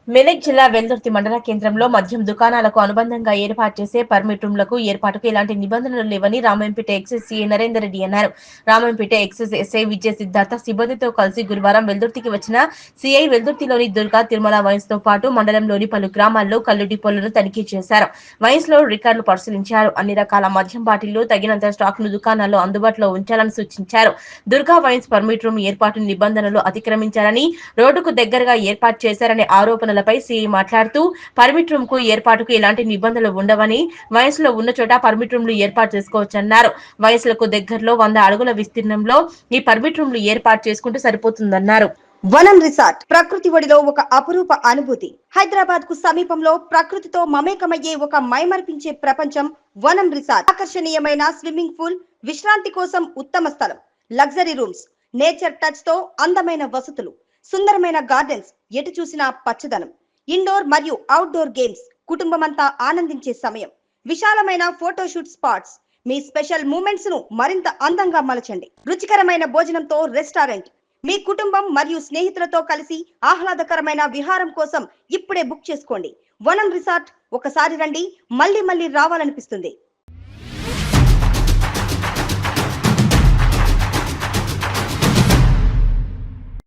మెదక్ జిల్లా వెల్దుర్తి మండల కేంద్రంలో మద్యం దుకాణాలకు అనుబంధంగా ఏర్పాటు చేసే పర్మిట్ రూమ్లకు ఏర్పాటుకు ఎలాంటి నిబంధనలు లేవని రామంపేట ఎక్సైజ్ సీఐ నరేందర్ రెడ్డి అన్నారు. రామంపేట ఎక్సైజ్ ఎస్ఐ విజయ సిద్ధార్థ సిబ్బందితో కలిసి గురువారం వెల్దుర్తికి వచ్చిన సీఐ వెల్దుర్తిలోని దుర్గా తిరుమల వైన్స్ తో పాటు మండలంలోని పలు గ్రామాల్లో కల్లు డిపోలను తనిఖీ చేశారు. వైన్స్ లో రికార్డులు పరిశీలించారు. అన్ని రకాల మద్యం బాటిళ్లు తగినంత స్టాక్ ను దుకాణాల్లో అందుబాటులో ఉంచాలని సూచించారు. దుర్గా వైన్స్ పర్మిట్ రూమ్ ఏర్పాటు నిబంధనలు అతిక్రమించారని, రోడ్డుకు దగ్గరగా ఏర్పాటు చేశారనే ఆరోపణలపై సీఐ మాట్లాడుతూ పర్మిట్ రూమ్ కు ఏర్పాటుకు ఎలాంటి నిబంధనలు ఉండవని, వయసులో ఉన్న చోట పర్మిట్ రూమ్లు ఏర్పాటు చేసుకోవచ్చన్నారు. వయసులకు దగ్గరలో 100 అడుగుల విస్తీర్ణంలో ఈ పర్మిట్ రూమ్లు ఏర్పాటు చేసుకుంటే సరిపోతుందన్నారు. వనం రిసార్ట్ ప్రకృతి ఒడిలో ఒక అపురూప అనుభూతి. హైదరాబాద్ కు సమీపంలో ప్రకృతితో మమేకమయ్యే ఒక మైమరిపించే ప్రపంచం వనం రిసార్ట్. ఆకర్షణీయమైన స్విమ్మింగ్ పూల్, విశ్రాంతి కోసం ఉత్తమ స్థలం, లగ్జరీ రూమ్స్, నేచర్ టచ్ తో అందమైన వసతులు, సుందరమైన గార్డెన్స్, ఎటు చూసినా పచ్చదనం, ఇండోర్ మరియు అవుట్డోర్ గేమ్స్, కుటుంబమంతా ఆనందించే సమయం, విశాలమైన ఫోటోషూట్ స్పాట్స్. మీ స్పెషల్ మూమెంట్స్ ను మరింత అందంగా మలచండి. రుచికరమైన భోజనంతో రెస్టారెంట్. మీ కుటుంబం మరియు స్నేహితులతో కలిసి ఆహ్లాదకరమైన విహారం కోసం ఇప్పుడే బుక్ చేసుకోండి. వనం రిసార్ట్ ఒకసారి రండి, మళ్ళీ రావాలనిపిస్తుంది.